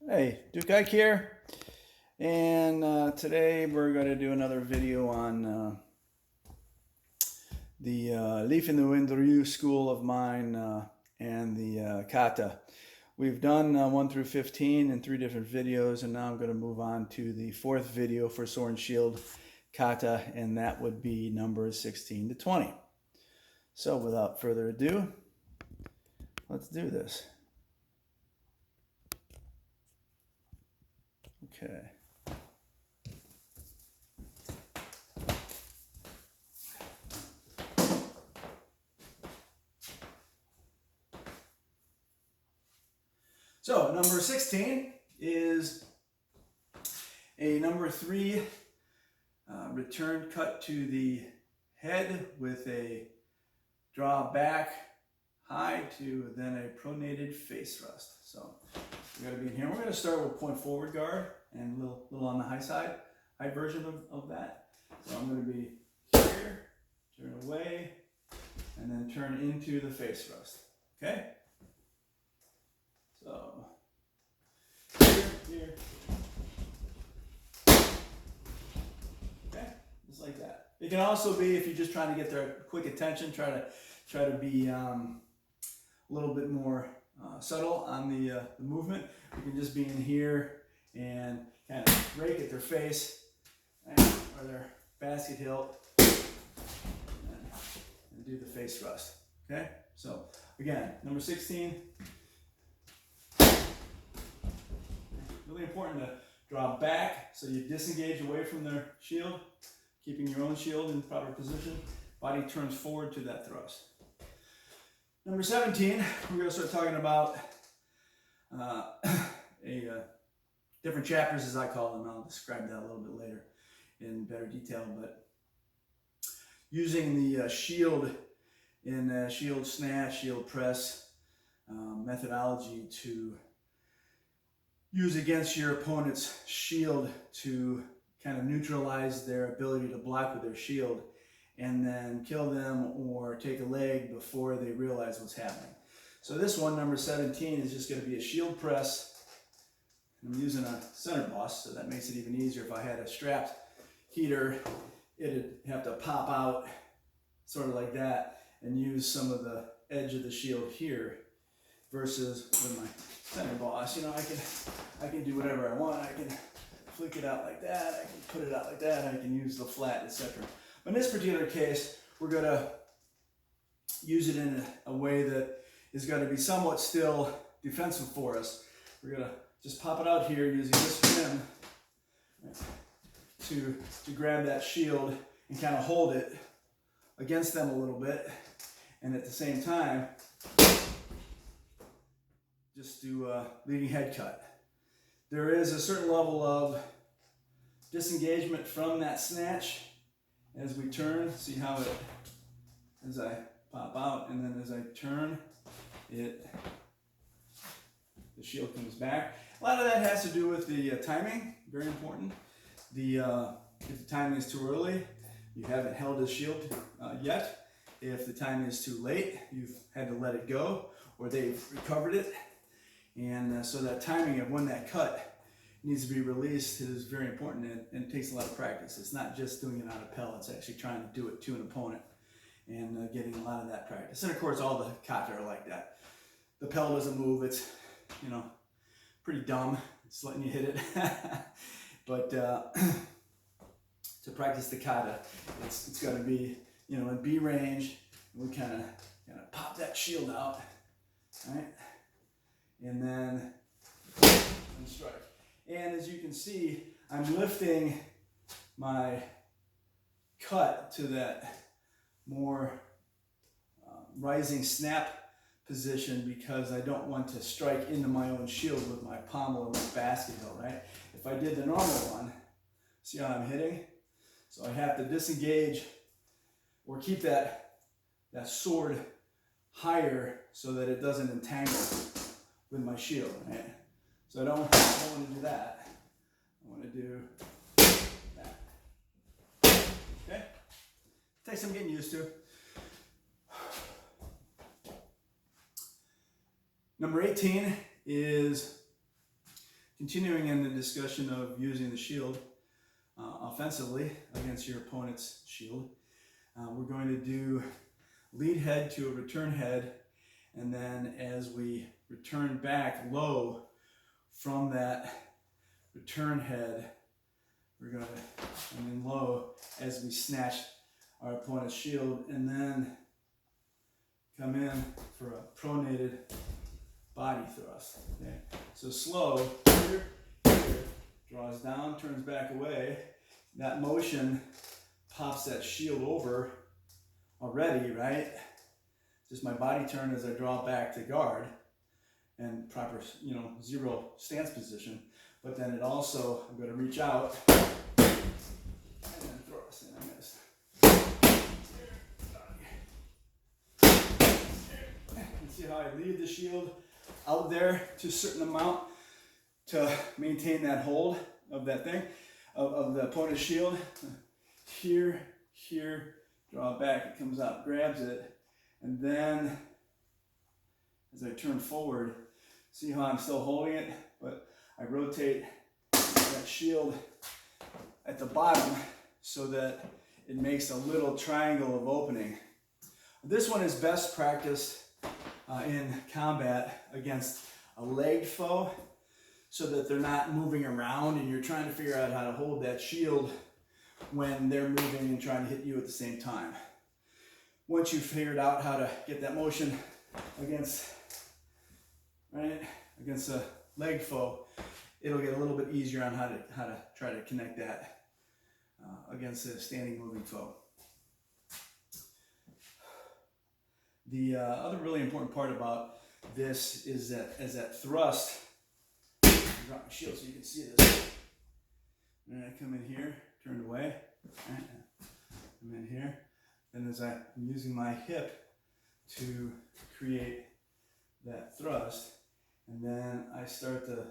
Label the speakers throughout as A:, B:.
A: Hey, Duke Ike here, and today we're going to do another video on the Leaf in the Wind Ryu school of mine and the kata. We've done 1 through 15 in 3 different videos, and now I'm going to move on to the 4th video for Sword and Shield kata, and that would be numbers 16 to 20. So without further ado, let's do this. Okay. So number 16 is a number 3 return cut to the head with a draw back high to then a pronated face thrust. So we got to be in here. We're going to start with point forward guard and a little on the high side, high version of that. So I'm going to be here, turn away, and then turn into the face thrust. Okay? So here. Okay, just like that. It can also be, if you're just trying to get their quick attention, try to be a little bit more subtle on the movement. You can just be in here and kind of rake at their face, right, or their basket hilt, and do the face thrust. Okay, so again, number 16. Really important to draw back so you disengage away from their shield, keeping your own shield in proper position. Body turns forward to that thrust. Number 17, we're going to start talking about different chapters, as I call them. I'll describe that a little bit later in better detail. But using the shield in shield snatch, shield press methodology to use against your opponent's shield to kind of neutralize their ability to block with their shield and then kill them or take a leg before they realize what's happening. So this one, number 17, is just going to be a shield press. I'm using a center boss, so that makes it even easier. If I had a strapped heater, it'd have to pop out sort of like that and use some of the edge of the shield here, versus with my center boss, you know, I can do whatever I want. I can flick it out like that, I can put it out like that, I can use the flat, etc. But in this particular case, we're going to use it in a way that is going to be somewhat still defensive for us. We're going to just pop it out here using this rim to grab that shield and kind of hold it against them a little bit, and at the same time just do a leading head cut. There is a certain level of disengagement from that snatch as we turn. See how it, as I pop out and then as I turn, the shield comes back. A lot of that has to do with the timing, very important. If the timing is too early, you haven't held the shield yet. If the timing is too late, you've had to let it go, or they've recovered it. And so that timing of when that cut needs to be released is very important, and it takes a lot of practice. It's not just doing it on a pellet, it's actually trying to do it to an opponent and getting a lot of that practice. And of course, all the kata are like that. The pellet doesn't move, it's, you know, pretty dumb. It's letting you hit it. But to practice the kata, it's got to be, you know, in B range. We kind of pop that shield out, right? And then strike. And as you can see, I'm lifting my cut to that more rising snap position, because I don't want to strike into my own shield with my pommel or my basket hilt, right? If I did the normal one, see how I'm hitting? So I have to disengage or keep that sword higher so that it doesn't entangle with my shield, right? So I don't want to do that. I want to do that. Okay? Takes some getting used to. Number 18 is continuing in the discussion of using the shield offensively against your opponent's shield, we're going to do lead head to a return head, and then as we return back low from that return head, we're going to, and then low as we snatch our opponent's shield, and then come in for a pronated body thrust. Okay? So slow, here, draws down, turns back away. That motion pops that shield over already, right? Just my body turn as I draw back to guard and proper, zero stance position. But then it also, I'm going to reach out and then thrust, and I missed. And see how I leave the shield out there to a certain amount to maintain that hold of that thing, of the opponent's shield. Here, draw back, it comes out, grabs it, and then as I turn forward, see how I'm still holding it, but I rotate that shield at the bottom so that it makes a little triangle of opening. This one is best practiced in combat against a legged foe, so that they're not moving around and you're trying to figure out how to hold that shield when they're moving and trying to hit you at the same time. Once you've figured out how to get that motion against a leg foe, it'll get a little bit easier on how to try to connect that against a standing moving foe. The other really important part about this is that thrust. Drop my shield so you can see this. And then I come in here, turned away. I'm in here. And as I'm using my hip to create that thrust, and then I start to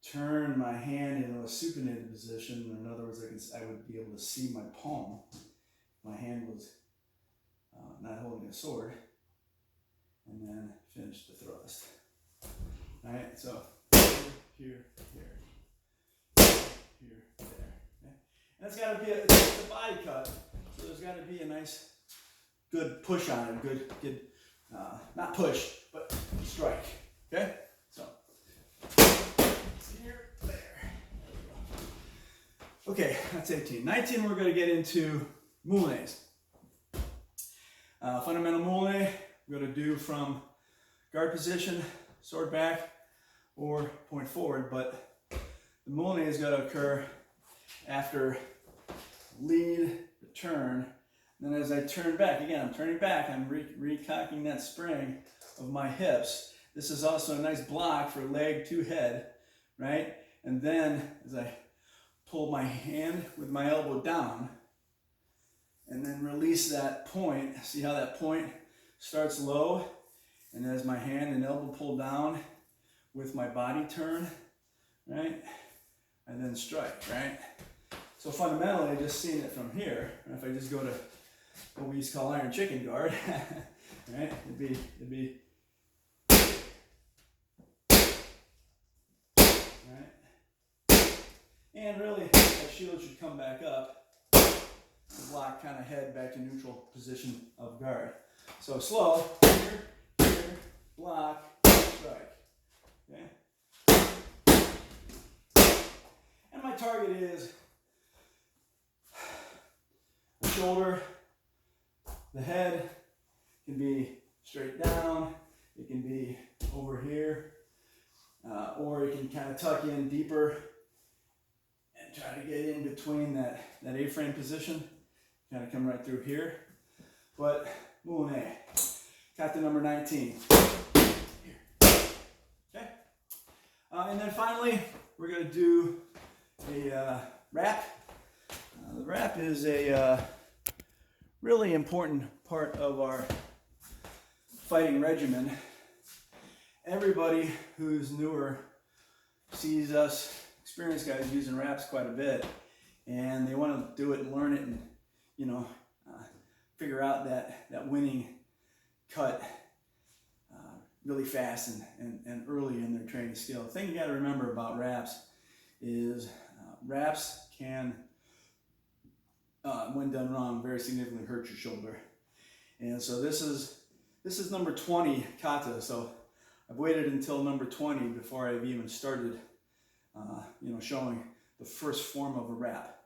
A: turn my hand into a supinated position. In other words, I would be able to see my palm. My hand was not holding a sword, and then finish the thrust. All right, so here, there. Okay? And it's got to be it's a body cut, so there's got to be a nice, good push on it, good, not push, but strike. Okay, so here, there. Okay, that's 18. 19, we're going to get into moulinets. Fundamental moulinet, we're going to do from guard position, sword back, or point forward, but the moulinet is going to occur after lead, return, and then as I turn back, again, I'm turning back, I'm recocking that spring of my hips. This is also a nice block for leg to head, right? And then as I pull my hand with my elbow down, and then release that point, see how that point starts low, and as my hand and elbow pull down with my body turn, right? And then strike, right? So fundamentally, just seeing it from here, if I just go to what we used to call iron chicken guard, right? It'd be, right? And really, that shield should come back up to block kind of head back to neutral position of guard. So slow, here, block, strike, okay? And my target is the shoulder, the head can be straight down, it can be over here, or it can kind of tuck in deeper and try to get in between that A-frame position, kind of come right through here. But moulinet, kata number 19. Here. Okay. And then finally, we're going to do a wrap. The wrap is a really important part of our fighting regimen. Everybody who's newer sees us, experienced guys, using wraps quite a bit, and they want to do it and learn it and, figure out that winning cut really fast and early in their training skill. The thing you got to remember about wraps is wraps can, when done wrong, very significantly hurt your shoulder. And so this is number 20 kata. So I've waited until number 20 before I've even started, showing the first form of a wrap.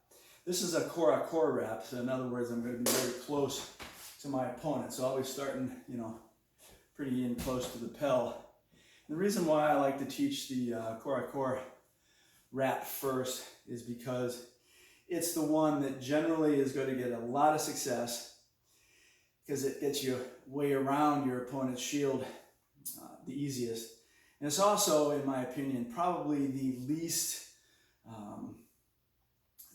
A: This is a core wrap. So in other words, I'm going to be very close to my opponent. So I'll be starting, pretty in close to the pel. And the reason why I like to teach the core wrap first is because it's the one that generally is going to get a lot of success because it gets you way around your opponent's shield the easiest. And it's also, in my opinion, probably the least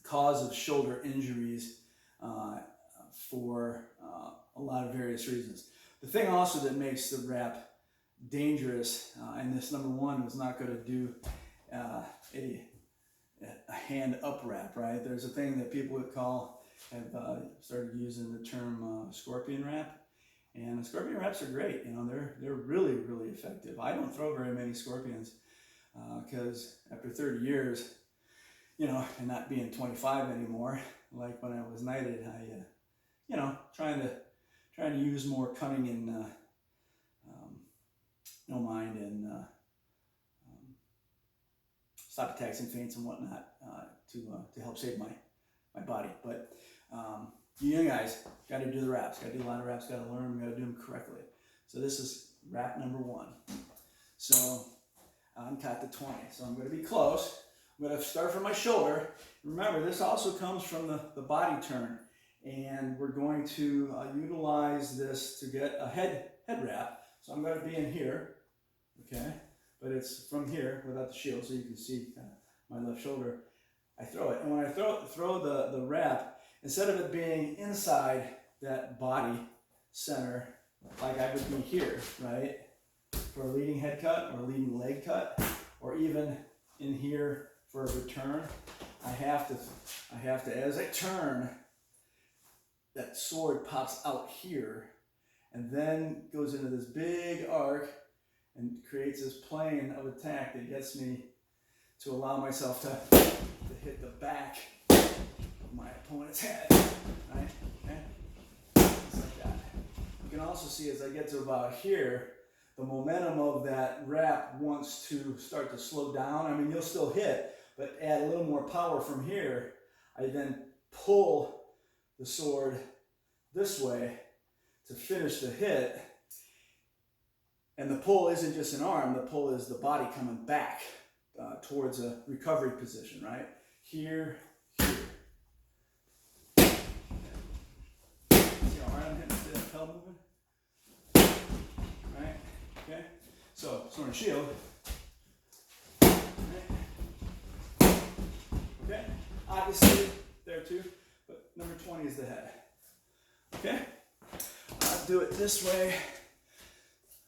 A: cause of shoulder injuries for a lot of various reasons. The thing also that makes the wrap dangerous, and this number one was not going to do a hand up wrap, right? There's a thing that people would have started using the term scorpion wrap, and the scorpion wraps are great. They're really, really effective. I don't throw very many scorpions because after 30 years, and not being 25 anymore, like when I was knighted, I, trying to use more cunning and no mind and stop attacks and feints and whatnot to help save my body. But you young guys got to do the wraps. Got to do a lot of wraps. Got to learn them. Got to do them correctly. So this is wrap number 1. So I'm kata 20. So I'm going to be close. I'm going to start from my shoulder. Remember, this also comes from the body turn. And we're going to utilize this to get a head wrap. So I'm going to be in here, okay? But it's from here without the shield, so you can see my left shoulder. I throw it. And when I throw the wrap, instead of it being inside that body center, like I would be here, right? For a leading head cut or a leading leg cut, or even in here for a return, I have to, as I turn, that sword pops out here and then goes into this big arc and creates this plane of attack that gets me to allow myself to hit the back of my opponent's head, right? Okay? Just like that. You can also see as I get to about here, the momentum of that wrap wants to start to slow down. I mean, you'll still hit, but add a little more power from here. I then pull the sword this way to finish the hit. And the pull isn't just an arm, the pull is the body coming back towards a recovery position, right? Here, here. See how hard I'm hitting the pelvic movement? Right? Okay? So, sword and shield. Right? Okay? Obviously, there too, but number 20 is the head. Okay? I'll do it this way.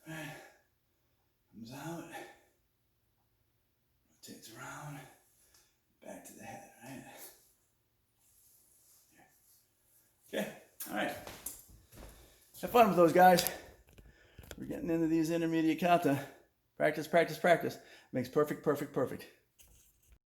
A: Right. Comes out. Rotates around. Back to the head, right? Here. Okay. Alright. Have fun with those guys. We're getting into these intermediate kata. Practice, practice, practice. Makes perfect, perfect, perfect.